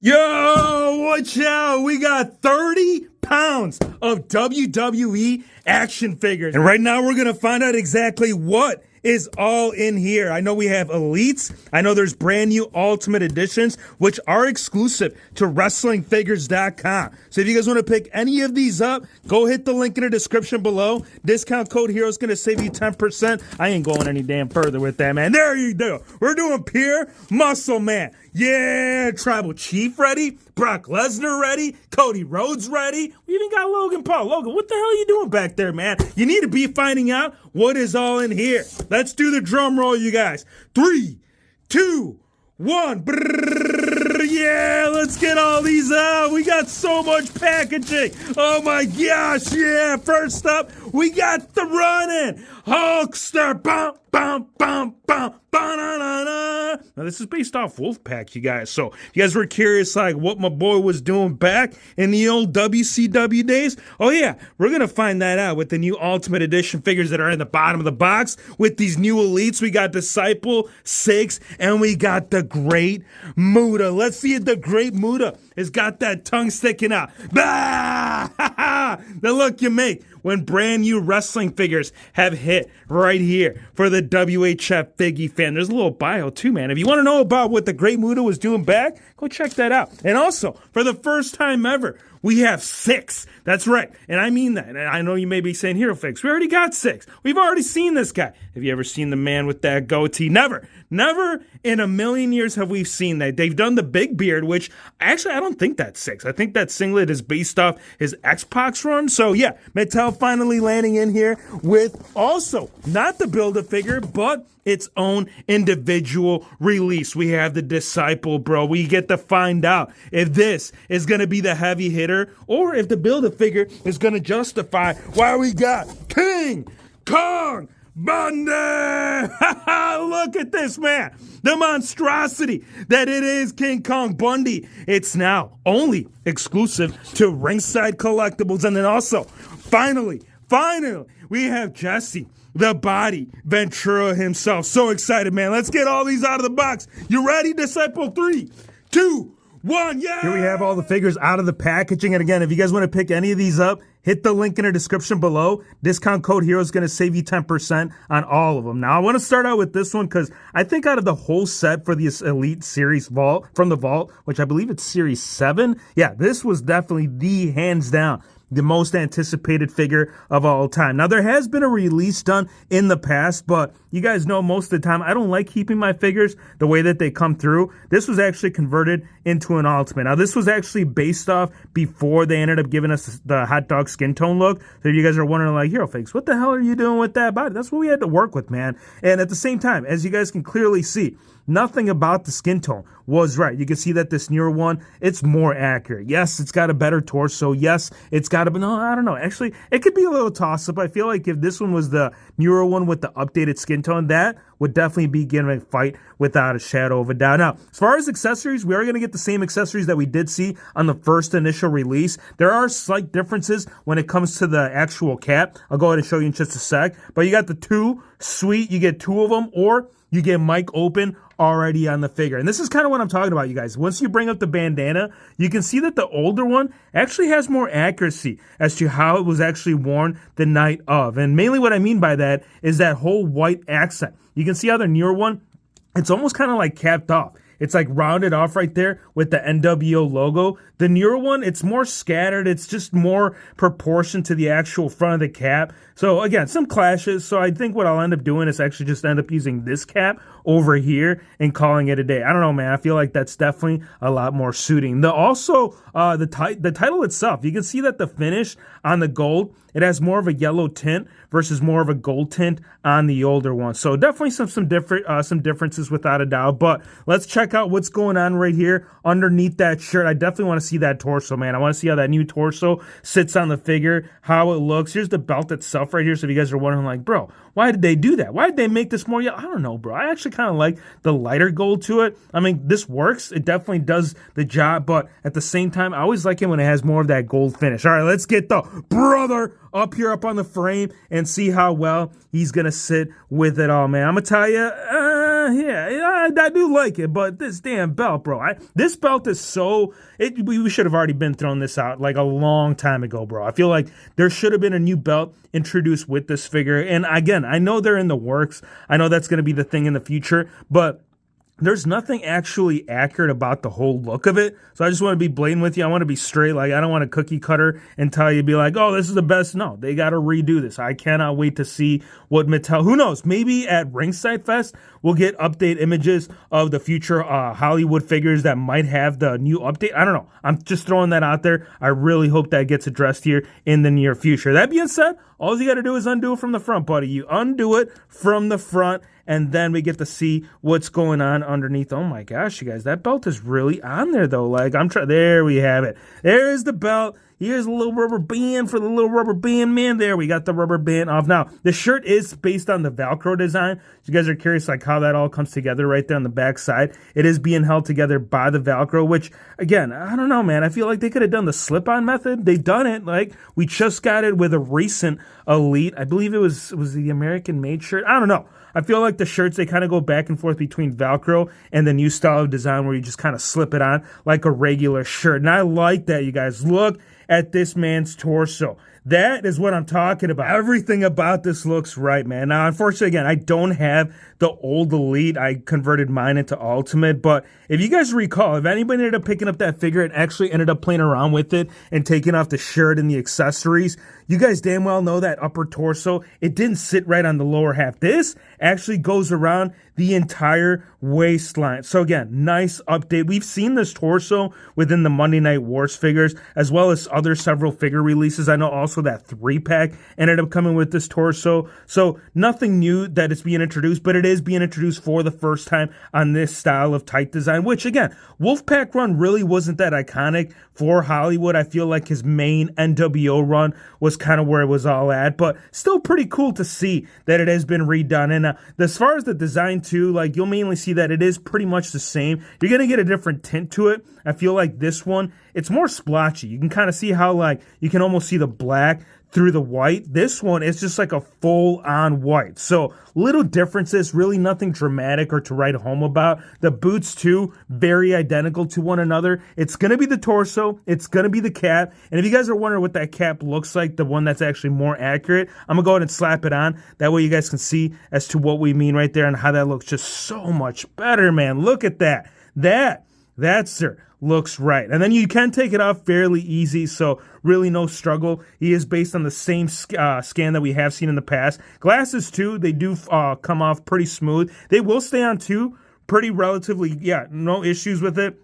Yo, watch out. We got 30 pounds of WWE action figures. And right now we're going to find out exactly what is all in here. I know we have Elites. I know there's brand new Ultimate Editions, which are exclusive to WrestlingFigures.com. So if you guys want to pick any of these up, go hit the link in the description below. Discount code HERO is going to save you 10%. I ain't going any damn further with that, man. There you go. We're doing Pure Muscle Man. Yeah, Tribal Chief ready. Brock Lesnar ready. Cody Rhodes ready. We even got Logan Paul. Logan, what the hell are you doing back there, man? You need to be finding out what is all in here. Let's do the drum roll, you guys. 3, 2, 1. Brrr, yeah, let's get all these out. We got so much packaging. Oh my gosh, yeah. First up, we got the Runnin' Hulkster. Bum, bum, bum, bum. Ba-na-na-na. Now, this is based off Wolfpack, you guys. So, if you guys were curious, like, what my boy was doing back in the old WCW days, oh, yeah, we're going to find that out with the new Ultimate Edition figures that are in the bottom of the box. With these new Elites, we got Disciple, 6, and we got the Great Muta. Let's see if the Great Muta has got that tongue sticking out. Bah! The look you make when brand new wrestling figures have hit right here for the WHF Figgy fan. There's a little bio too, man. If you want to know about what the Great Muta was doing back, go check that out. And also, for the first time ever, we have 6. That's right. And I mean that. And I know you may be saying, Hero Fix, we already got 6. We've already seen this guy. Have you ever seen the man with that goatee? Never. Never in a million years have we seen that. They've done the big beard, which actually I don't think that's 6. I think that singlet is based off his X-Pac run. So yeah, Mattel finally landing in here with also not the Build-A-Figure, but its own individual release. We have the Disciple, bro. We get to find out if this is going to be the heavy hitter or if the Build-A-Figure is going to justify why we got King Kong Bundy. Look at this, man. The monstrosity that it is King Kong Bundy. It's now only exclusive to Ringside Collectibles. And then also, finally, we have Jesse the Body Ventura himself. So excited, man. Let's get all these out of the box. You ready, Disciple? 3, 2, 1, yeah! Here we have all the figures out of the packaging. And again, if you guys want to pick any of these up, hit the link in the description below. Discount code HERO is going to save you 10% on all of them. Now, I want to start out with this one because I think out of the whole set for this Elite Series Vault, from the Vault, which I believe it's Series 7, yeah, this was definitely the hands down the most anticipated figure of all time. Now, there has been a release done in the past, but you guys know most of the time I don't like keeping my figures the way that they come through. This was actually converted into an Ultimate. Now, this was actually based off before they ended up giving us the hot dog skin tone look. So you guys are wondering, like, Hero Fakes, what the hell are you doing with that body? That's what we had to work with, man. And at the same time, as you guys can clearly see, nothing about the skin tone was right. You can see that this newer one, it's more accurate. Yes, it's got a better torso. Yes, it's got a, no, I don't know. Actually, it could be a little toss-up. I feel like if this one was the newer one with the updated skin tone, that would definitely be getting a fight without a shadow of a doubt. Now, as far as accessories, we are going to get the same accessories that we did see on the first initial release. There are slight differences when it comes to the actual cap. I'll go ahead and show you in just a sec. But you got the 2 sweet, you get 2 of them, or you get Mike Open already on the figure. And this is kind of what I'm talking about, you guys. Once you bring up the bandana, you can see that the older one actually has more accuracy as to how it was actually worn the night of. And mainly what I mean by that is that whole white accent. You can see how the newer one, it's almost kind of like capped off. It's like rounded off right there with the NWO logo. The newer one, it's more scattered. It's just more proportion to the actual front of the cap. So again, some clashes. So I think what I'll end up doing is actually just end up using this cap over here and calling it a day. I don't know, man. I feel like that's definitely a lot more suiting. The title itself, you can see that the finish on the gold, it has more of a yellow tint versus more of a gold tint on the older one. So definitely some differences without a doubt. But let's check out what's going on right here underneath that shirt. I definitely want to see that torso, man. I want to see how that new torso sits on the figure, how it looks. Here's the belt itself right here. So if you guys are wondering, like, bro, why did they do that? Why did they make this more yellow? I don't know, bro. I actually kind of like the lighter gold to it. I mean, this works. It definitely does the job. But at the same time, I always like it when it has more of that gold finish. All right, let's get the brother up here up on the frame and see how well he's going to sit with it all, man. I'm going to tell you, I do like it, but this damn belt, bro. This belt is so. We should have already been throwing this out like a long time ago, bro. I feel like there should have been a new belt introduced with this figure. And again, I know they're in the works. I know that's going to be the thing in the future, but there's nothing actually accurate about the whole look of it. So I just want to be blatant with you. I want to be straight. Like, I don't want to cookie cutter and tell you, be like, oh, this is the best. No, they got to redo this. I cannot wait to see what Mattel, who knows, maybe at Ringside Fest, we'll get update images of the future Hollywood figures that might have the new update. I don't know. I'm just throwing that out there. I really hope that gets addressed here in the near future. That being said, all you got to do is undo it from the front, buddy. You undo it from the front, and then we get to see what's going on underneath. Oh my gosh, you guys, that belt is really on there though. Like, there we have it. There's the belt. Here's a little rubber band for the little rubber band man. There, we got the rubber band off. Now, the shirt is based on the Velcro design. If you guys are curious like how that all comes together right there on the back side, it is being held together by the Velcro, which, again, I don't know, man. I feel like they could have done the slip-on method. They've done it. Like, we just got it with a recent Elite. I believe it was the American-made shirt. I don't know. I feel like the shirts, they kind of go back and forth between Velcro and the new style of design where you just kind of slip it on like a regular shirt. And I like that, you guys. Look at this man's torso. That is what I'm talking about. Everything about this looks right, man. Now, unfortunately, again, I don't have the old Elite. I converted mine into Ultimate. But if you guys recall, if anybody ended up picking up that figure and actually ended up playing around with it and taking off the shirt and the accessories, you guys damn well know that upper torso, it didn't sit right on the lower half. This actually goes around the entire waistline. So again, nice update. We've seen this torso within the Monday Night Wars figures, as well as other several figure releases. I know also that 3-pack ended up coming with this torso. So nothing new that is being introduced, but it is being introduced for the first time on this style of tight design, which again, Wolfpack run really wasn't that iconic for Hollywood. I feel like his main NWO run was kind of where it was all at, but still pretty cool to see that it has been redone. And as far as the design too, like, you'll mainly see that it is pretty much the same. You're going to get a different tint to it. I feel like this one, it's more splotchy. You can kind of see how, like, you can almost see the black through the white. This one is just like a full-on white. So little differences, really nothing dramatic or to write home about. The boots too, very identical to one another. It's going to be the torso. It's going to be the cap. And if you guys are wondering what that cap looks like, the one that's actually more accurate, I'm going to go ahead and slap it on. That way you guys can see as to what we mean right there and how that looks just so much better, man. Look at that. That, sir, looks right. And then you can take it off fairly easy, so really no struggle. He is based on the same scan that we have seen in the past. Glasses, too, they do come off pretty smooth. They will stay on, too, pretty relatively, no issues with it.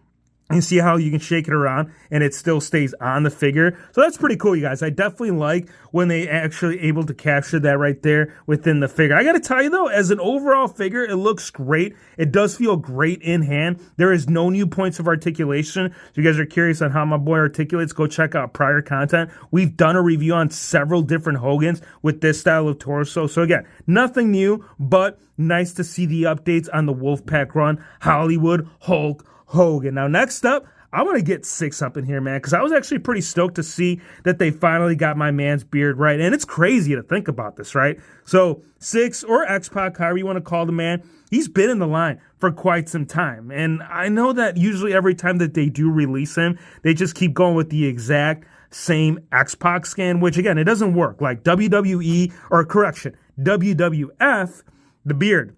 You see how you can shake it around and it still stays on the figure. So that's pretty cool, you guys. I definitely like when they actually able to capture that right there within the figure. I got to tell you, though, as an overall figure, it looks great. It does feel great in hand. There is no new points of articulation. If you guys are curious on how my boy articulates, go check out prior content. We've done a review on several different Hogans with this style of torso. So again, nothing new, but nice to see the updates on the Wolfpack run, Hollywood Hulk Hogan. Now, next up, I want to get Syxx up in here, man, because I was actually pretty stoked to see that they finally got my man's beard right. And it's crazy to think about this, right? So Syxx, or X-Pac, however you want to call the man, he's been in the line for quite some time. And I know that usually every time that they do release him, they just keep going with the exact same X-Pac scan, which, again, it doesn't work. Like WWE, or correction, WWF, the beard,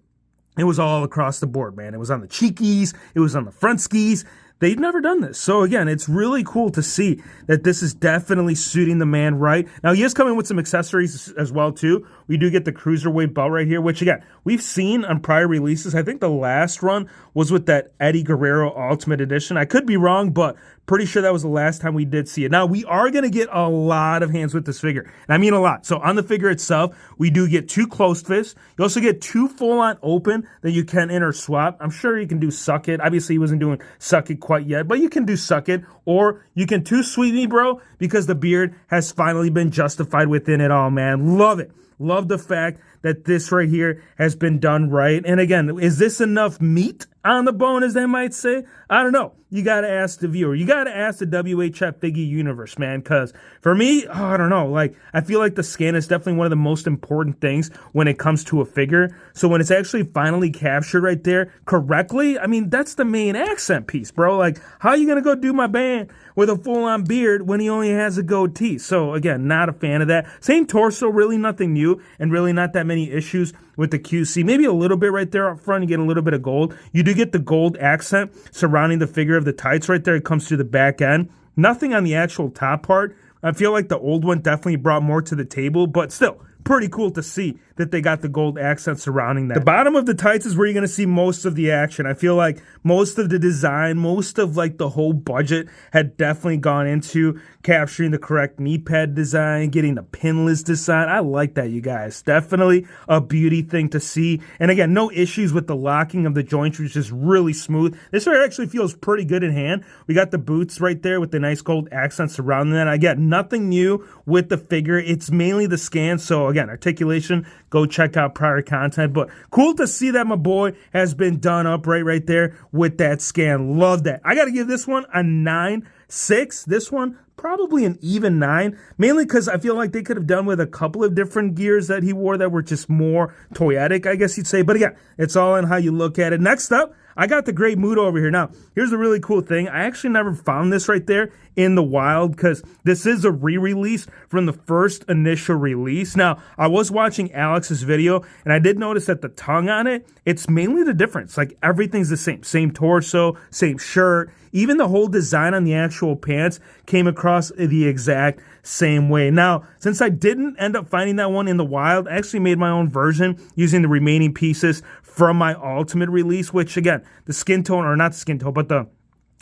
it was all across the board, man. It was on the cheekies. It was on the front skis. They've never done this. So again, it's really cool to see that this is definitely suiting the man right. Now, he is coming with some accessories as well, too. We do get the Cruiserweight belt right here, which, again, we've seen on prior releases. I think the last run was with that Eddie Guerrero Ultimate Edition. I could be wrong, but pretty sure that was the last time we did see it. Now, we are going to get a lot of hands with this figure, and I mean a lot. So on the figure itself, we do get 2 closed fists. You also get 2 full-on open that you can enter swap. I'm sure you can do Suck It. Obviously, he wasn't doing Suck It quite yet, but you can do Suck It, or you can 2 Sweet Me, bro, because the beard has finally been justified within it all, man. Love it. Love the fact that this right here has been done right. And again, is this enough meat on the bone, as they might say? I don't know. You got to ask the viewer. You got to ask the WHF Figgy universe, man, because for me, I don't know. Like, I feel like the scan is definitely one of the most important things when it comes to a figure. So when it's actually finally captured right there correctly, I mean, that's the main accent piece, bro. Like, how are you going to go do my band with a full-on beard when he only has a goatee? So again, not a fan of that. Same torso, really nothing new, and really not that many issues with the QC. Maybe a little bit right there up front. You get a little bit of gold. You do get the gold accent surrounding the figure of the tights right there. It comes through the back end. Nothing on the actual top part. I feel like the old one definitely brought more to the table, but still, pretty cool to see that they got the gold accent surrounding that. The bottom of the tights is where you're going to see most of the action. I feel like most of the design, most of like the whole budget had definitely gone into capturing the correct knee pad design, getting the pinless design. I like that, you guys. Definitely a beauty thing to see. And again, no issues with the locking of the joints, which is really smooth. This one actually feels pretty good in hand. We got the boots right there with the nice gold accents surrounding that. I get nothing new with the figure. It's mainly the scan. So again, articulation, go check out prior content. But cool to see that my boy has been done up right there with that scan. Love that. I got to give this one a 9.6. This one, probably an even 9, mainly because I feel like they could have done with a couple of different gears that he wore that were just more toyetic, I guess you'd say. But again, it's all in how you look at it. Next up, I got the Great Muta over here. Now, here's the really cool thing. I actually never found this right there in the wild because this is a re-release from the first initial release. Now, I was watching Alex's video and I did notice that the tongue on it, it's mainly the difference. Like everything's the same. Same torso, same shirt. Even the whole design on the actual pants came across the exact same way. Now, since I didn't end up finding that one in the wild, I actually made my own version using the remaining pieces from my ultimate release, which again, the skin tone, or not skin tone, but the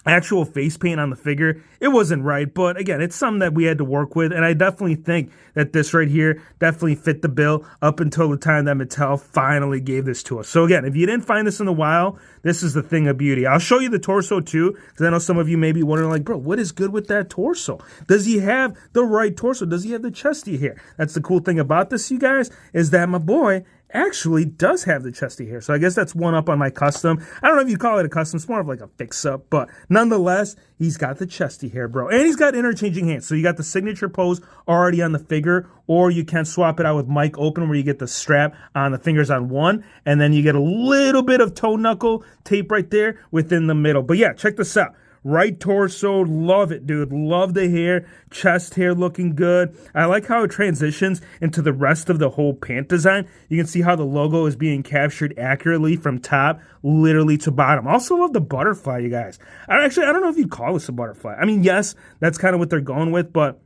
actual face paint on the figure, it wasn't right. But again, it's something that we had to work with. And I definitely think that this right here definitely fit the bill up until the time that Mattel finally gave this to us. So again, if you didn't find this in the wild, this is the thing of beauty. I'll show you the torso too, because I know some of you may be wondering like, bro, what is good with that torso? Does he have the right torso? Does he have the chesty hair? That's the cool thing about this, you guys, is that my boy actually does have the chesty hair. So I guess that's one up on my custom. I don't know if you call it a custom. It's more of like a fix-up. But nonetheless, he's got the chesty hair, bro. And he's got interchanging hands. So you got the signature pose already on the figure, or you can swap it out with Mike Open, where you get the strap on the fingers on one, and then you get a little bit of toe knuckle tape right there within the middle. But yeah, check this out. Right torso, love it, dude. Love the hair, chest hair looking good. I like how it transitions into the rest of the whole pant design. You can see how the logo is being captured accurately from top literally to bottom. Also love the butterfly, you guys. I don't know if you'd call this a butterfly. I mean, yes, that's kind of what they're going with, but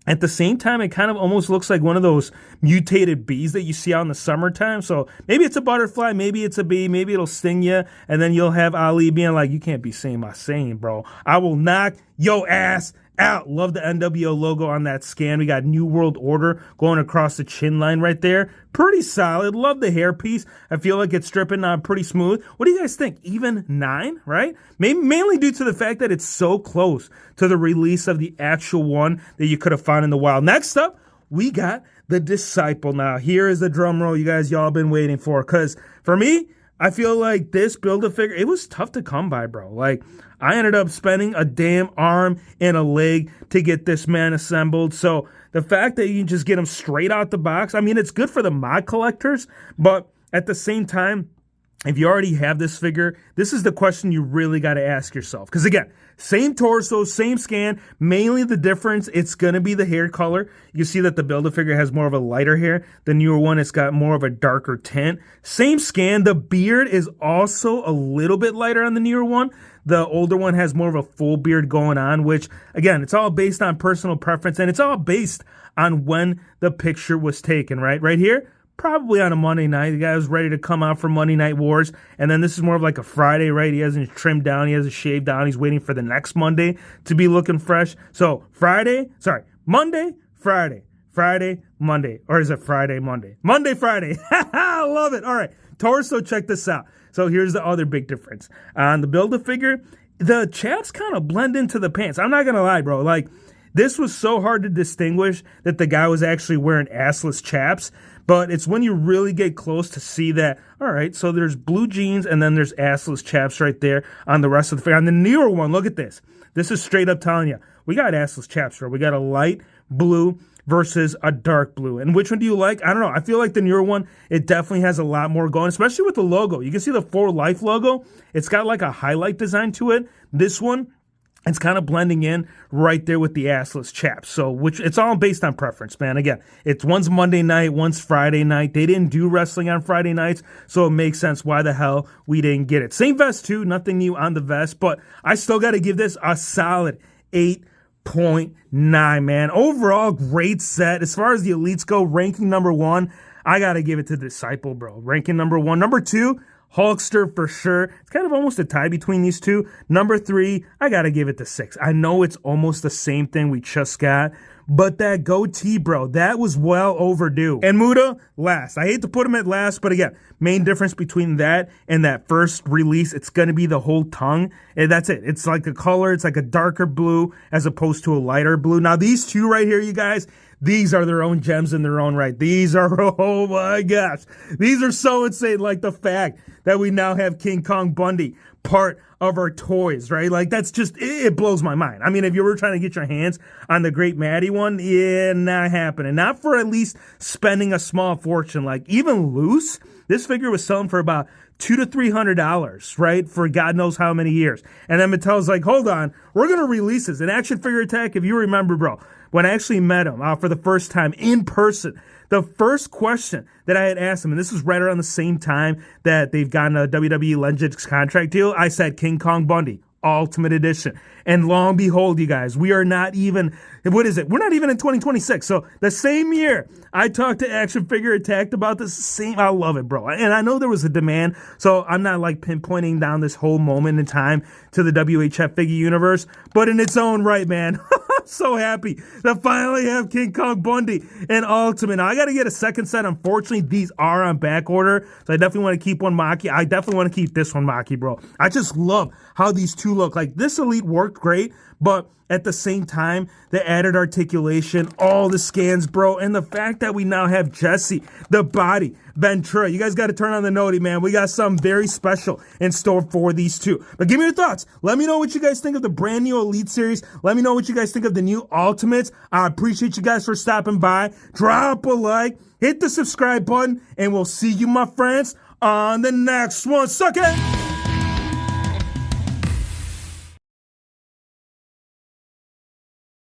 at the same time, it kind of almost looks like one of those mutated bees that you see out in the summertime. So maybe it's a butterfly, maybe it's a bee, maybe it'll sting you, and then you'll have Ali being like, you can't be saying my saying, bro. I will knock your ass out. Love the NWO logo on that scan. We got New World Order going across the chin line right there. Pretty solid. Love the hairpiece. I feel like it's stripping on pretty smooth. What do you guys think? Even 9, right? Mainly due to the fact that it's so close to the release of the actual one that you could have found in the wild. Next up, we got the Disciple. Now, here is the drum roll you guys y'all been waiting for. Because for me, I feel like this Build-A-Figure, it was tough to come by, bro. Like, I ended up spending a damn arm and a leg to get this man assembled. So the fact that you can just get him straight out the box, I mean, it's good for the mod collectors, but at the same time, if you already have this figure, this is the question you really got to ask yourself. Because again, same torso, same scan, mainly the difference, it's going to be the hair color. You see that the Build-A-Figure has more of a lighter hair. The newer one, it's got more of a darker tint. Same scan, the beard is also a little bit lighter on the newer one. The older one has more of a full beard going on, which, again, it's all based on personal preference, and it's all based on when the picture was taken, right? Right here, probably on a Monday night. The guy was ready to come out for Monday Night Wars, and then this is more of like a Friday, right? He hasn't trimmed down, he hasn't shaved down, he's waiting for the next Monday to be looking fresh. So Monday, Friday, Monday, or is it Friday, Monday? Monday, Friday. I love it. All right, torso, check this out. So here's the other big difference. On the Build-A-Figure, the chaps kind of blend into the pants. I'm not going to lie, bro. Like, This was so hard to distinguish that the guy was actually wearing assless chaps. But it's when you really get close to see that, all right, so there's blue jeans and then there's assless chaps right there on the rest of the figure. On the newer one, look at this. This is straight up telling you, we got assless chaps, bro. We got a light blue versus a dark blue. And which one do you like? I don't know. I feel like the newer one, it definitely has a lot more going, especially with the logo. You can see the For Life logo. It's got like a highlight design to it. This one, it's kind of blending in right there with the assless chaps. So, which it's all based on preference, man. Again, it's one's Monday night, one's Friday night. They didn't do wrestling on Friday nights, so it makes sense why the hell we didn't get it. Same vest too, nothing new on the vest, but I still got to give this a solid 8.9, man. Overall, great set. As far as the elites go, ranking number 1, I got to give it to Disciple, bro. Ranking number 1. Number 2, Hulkster for sure. It's kind of almost a tie between these two. Number 3, I got to give it to 6. I know it's almost the same thing we just got, but that goatee, bro, that was well overdue. And Muta, last. I hate to put him at last, but again, main difference between that and that first release, it's going to be the whole tongue. And that's it. It's like a color. It's like a darker blue as opposed to a lighter blue. Now, these two right here, you guys, these are their own gems in their own right. These are, oh my gosh, these are so insane. Like the fact that we now have King Kong Bundy part of our toys, right? Like that's just, it blows my mind. I mean, if you were trying to get your hands on the Great Matty one, yeah, not happening. Not for at least spending a small fortune. Like even loose, this figure was selling for about $200 to $300, right? For God knows how many years. And then Mattel's like, hold on, we're going to release this. An Action Figure Attack, if you remember, bro, when I actually met him for the first time in person, the first question that I had asked him, and this was right around the same time that they've gotten a WWE Legends contract deal, I said King Kong Bundy, Ultimate Edition. And lo and behold, you guys, we are not even, what is it? We're not even in 2026. So the same year I talked to Action Figure Attack about this same, I love it, bro. And I know there was a demand, so I'm not like pinpointing down this whole moment in time to the WHF figure universe, but in its own right, man. So happy to finally have King Kong Bundy and Ultimate. Now, I got to get a second set. Unfortunately, these are on back order, so I definitely want to keep one Maki. I definitely want to keep this one Maki, bro. I just love how these two look. Like, this Elite worked great, but at the same time, the added articulation, all the scans, bro, and the fact that we now have Jesse, the body, Ventura. You guys got to turn on the noti, man. We got something very special in store for these two. But give me your thoughts. Let me know what you guys think of the brand new Elite series. Let me know what you guys think of the new Ultimates. I appreciate you guys for stopping by. Drop a like, hit the subscribe button, and we'll see you, my friends, on the next one. Suck it!